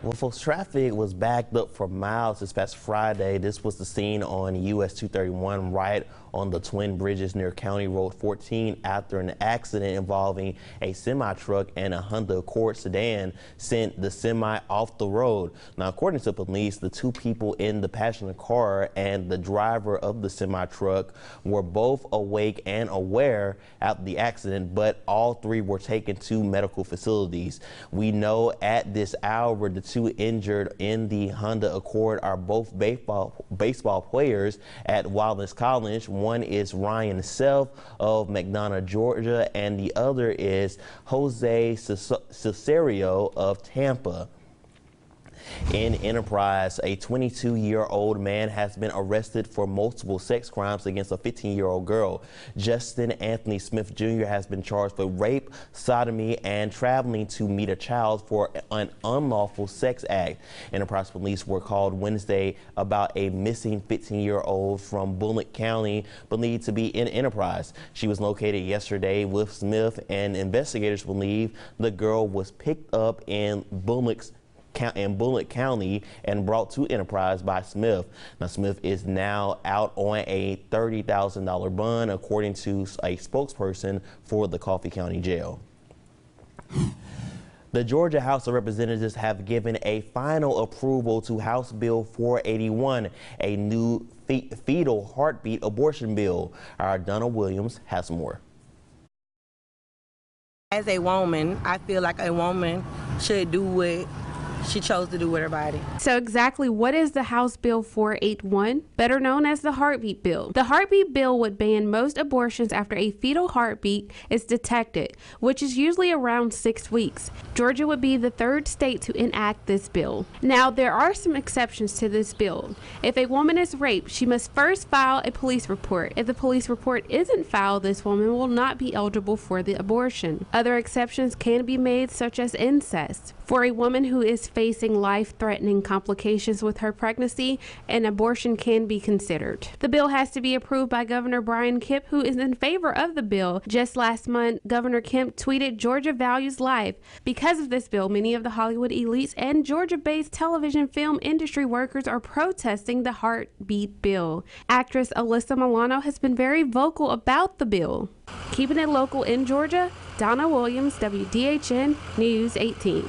Well, folks, traffic was backed up for miles this past Friday. This was the scene on US 231 right on the Twin Bridges near County Road 14 after an accident involving a semi-truck and a Honda Accord sedan sent the semi off the road. Now, according to police, the two people in the passenger car and the driver of the semi-truck were both awake and aware after the accident, but all three were taken to medical facilities. We know at this hour the two injured in the Honda Accord are both baseball players at Wallace College. One is Ryan Self of McDonough, Georgia, and the other is Jose Cesario of Tampa. In Enterprise, a 22-year-old man has been arrested for multiple sex crimes against a 15-year-old girl. Justin Anthony Smith Jr. has been charged with rape, sodomy, and traveling to meet a child for an unlawful sex act. Enterprise police were called Wednesday about a missing 15-year-old from Bullock County believed to be in Enterprise. She was located yesterday with Smith, and investigators believe the girl was picked up in Bullock County and brought to Enterprise by Smith. Now, Smith is now out on a $30,000 bond, according to a spokesperson for the Coffee County Jail. The Georgia House of Representatives have given a final approval to House Bill 481, a new fetal heartbeat abortion bill. Our Donna Williams has more. As a woman, I feel like a woman should do what she chose to do with her body. So exactly what is the House Bill 481, better known as the Heartbeat Bill? The Heartbeat Bill would ban most abortions after a fetal heartbeat is detected, which is usually around 6 weeks. Georgia would be the third state to enact this bill. Now, there are some exceptions to this bill. If a woman is raped, she must first file a police report. If the police report isn't filed, this woman will not be eligible for the abortion. Other exceptions can be made, such as incest. For a woman who is facing life-threatening complications with her pregnancy, an abortion can be considered. The bill has to be approved by Governor Brian Kemp, who is in favor of the bill. Just last month, Governor Kemp tweeted, "Georgia values life." Because of this bill, many of the Hollywood elites and Georgia-based television film industry workers are protesting the Heartbeat Bill. Actress Alyssa Milano has been very vocal about the bill. Keeping it local in Georgia, Donna Williams, WDHN News 18.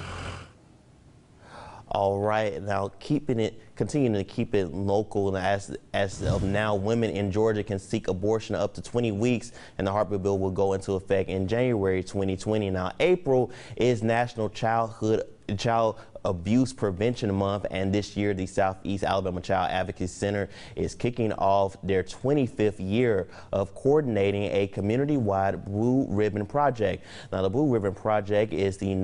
All right, now continuing to keep it local, and as of now, women in Georgia can seek abortion up to 20 weeks, and the Heartbeat Bill will go into effect in January 2020. Now, April is National Child Abuse Prevention Month, and this year the Southeast Alabama Child Advocacy Center is kicking off their 25th year of coordinating a community-wide Blue Ribbon Project. Now, the Blue Ribbon Project is the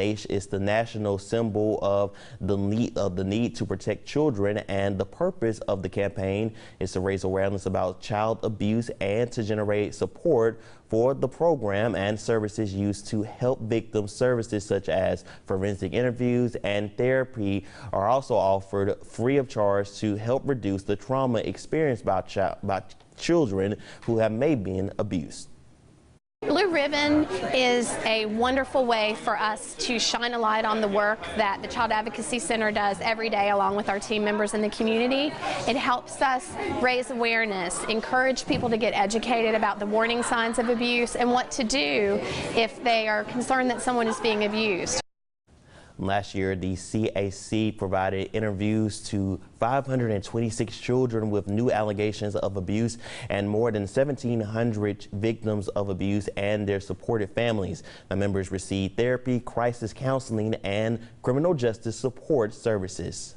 national symbol of the need to protect children, and the purpose of the campaign is to raise awareness about child abuse and to generate support for the program and services used to help victims. Services such as forensic interviews and therapy are also offered free of charge to help reduce the trauma experienced by children who have been abused. Blue Ribbon is a wonderful way for us to shine a light on the work that the Child Advocacy Center does every day along with our team members in the community. It helps us raise awareness, encourage people to get educated about the warning signs of abuse and what to do if they are concerned that someone is being abused. Last year, the CAC provided interviews to 526 children with new allegations of abuse and more than 1,700 victims of abuse and their supportive families. The members received therapy, crisis counseling, and criminal justice support services.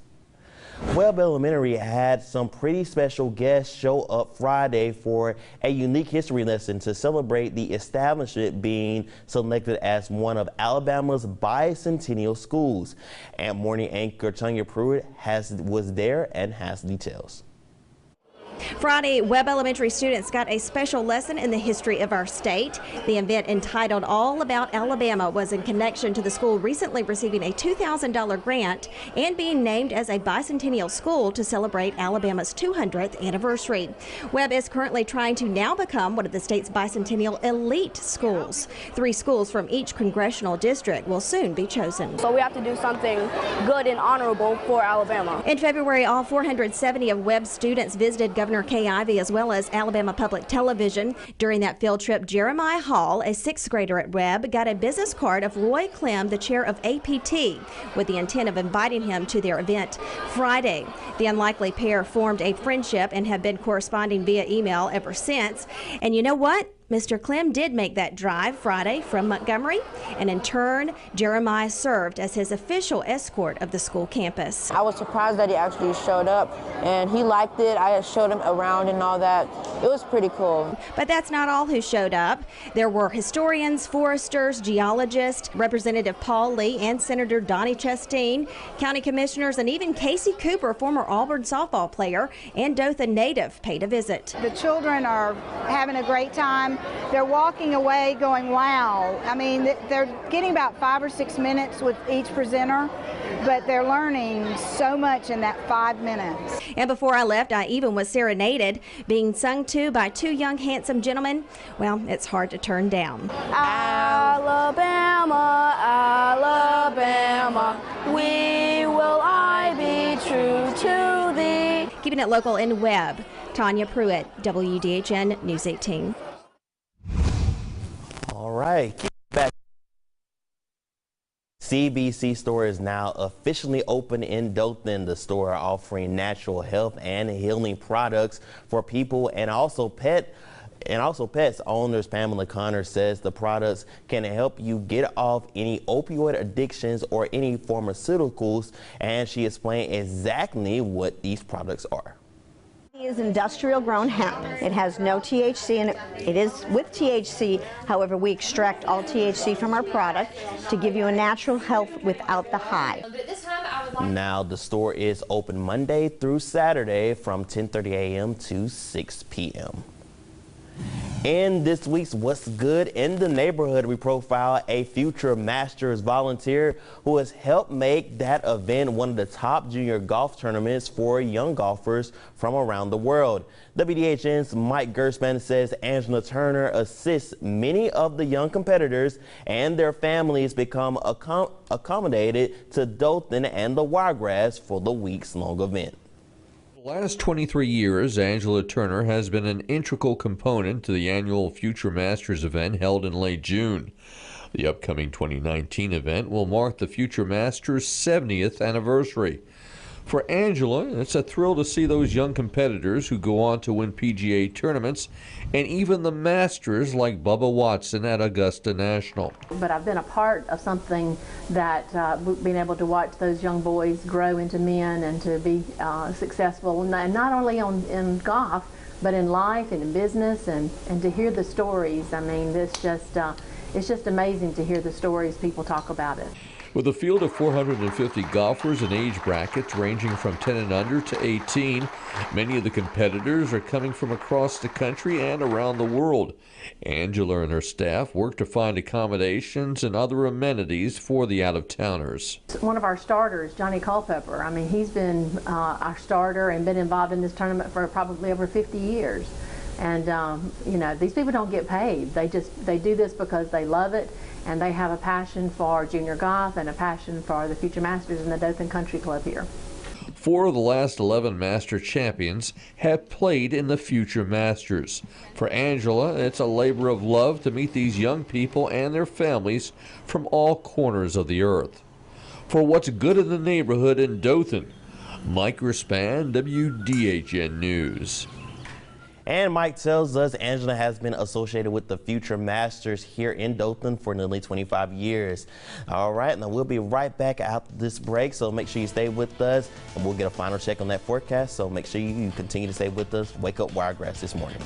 Webb Elementary had some pretty special guests show up Friday for a unique history lesson to celebrate the establishment being selected as one of Alabama's bicentennial schools. And morning anchor Tanya Pruitt was there and has details. Friday, Webb Elementary students got a special lesson in the history of our state. The event, entitled All About Alabama, was in connection to the school recently receiving a $2,000 grant and being named as a bicentennial school to celebrate Alabama's 200th anniversary. Webb is currently trying to now become one of the state's bicentennial elite schools. 3 schools from each congressional district will soon be chosen. So we have to do something good and honorable for Alabama. In February, all 470 of Webb's students visited Governor Kay Ivey as well as Alabama Public Television. During that field trip, Jeremiah Hall, a 6th grader at Webb, got a business card of Roy Clem, the chair of APT, with the intent of inviting him to their event Friday. The unlikely pair formed a friendship and have been corresponding via email ever since. And you know what? Mr. Clem did make that drive Friday from Montgomery, and in turn, Jeremiah served as his official escort of the school campus. I was surprised that he actually showed up, and he liked it. I showed him around and all that. It was pretty cool. But that's not all who showed up. There were historians, foresters, geologists, Representative Paul Lee and Senator Donnie Chasteen, county commissioners, and even Casey Cooper, former Auburn softball player and Dothan native, paid a visit. The children are having a great time. They're walking away going, wow. I mean, they're getting about 5 or 6 minutes with each presenter, but they're learning so much in that 5 minutes. And before I left, I even was serenaded, being sung to by 2 young, handsome gentlemen. Well, it's hard to turn down. Alabama, Alabama, we will I be true to thee. Keeping it local in Webb, Tanya Pruitt, WDHN News 18. All right, keep it back. CBC Store is now officially open in Dothan. The store offering natural health and healing products for people and also pets. Owners Pamela Connor says the products can help you get off any opioid addictions or any pharmaceuticals, and she explained exactly what these products are. It is industrial grown hemp. It has no THC in it. It is with THC. However, we extract all THC from our product to give you a natural health without the high. Now the store is open Monday through Saturday from 10:30 a.m. to 6 p.m. In this week's What's Good in the Neighborhood, we profile a future Masters volunteer who has helped make that event one of the top junior golf tournaments for young golfers from around the world. WDHN's Mike Gerspan says Angela Turner assists many of the young competitors and their families become accommodated to Dothan and the Wiregrass for the weeks-long event. The last 23 years, Angela Turner has been an integral component to the annual Future Masters event held in late June. The upcoming 2019 event will mark the Future Masters' 70th anniversary. For Angela, it's a thrill to see those young competitors who go on to win PGA tournaments and even the Masters like Bubba Watson at Augusta National. But I've been a part of something that being able to watch those young boys grow into men and to be successful, and not only in golf, but in life and in business, and to hear the stories. I mean, it's just amazing to hear the stories people talk about it. With a field of 450 golfers in age brackets ranging from 10 and under to 18, many of the competitors are coming from across the country and around the world. Angela and her staff work to find accommodations and other amenities for the out-of-towners. One of our starters, Johnny Culpepper, I mean, he's been our starter and been involved in this tournament for probably over 50 years. And, you know, these people don't get paid. They do this because they love it, and they have a passion for junior golf and a passion for the Future Masters in the Dothan Country Club here. 4 of the last 11 Master champions have played in the Future Masters. For Angela, it's a labor of love to meet these young people and their families from all corners of the earth. For What's Good in the Neighborhood in Dothan, Mike Gerspan, WDHN News. And Mike tells us Angela has been associated with the Future Masters here in Dothan for nearly 25 years. All right, now we'll be right back after this break, so make sure you stay with us, and we'll get a final check on that forecast, so make sure you continue to stay with us. Wake up Wiregrass this morning.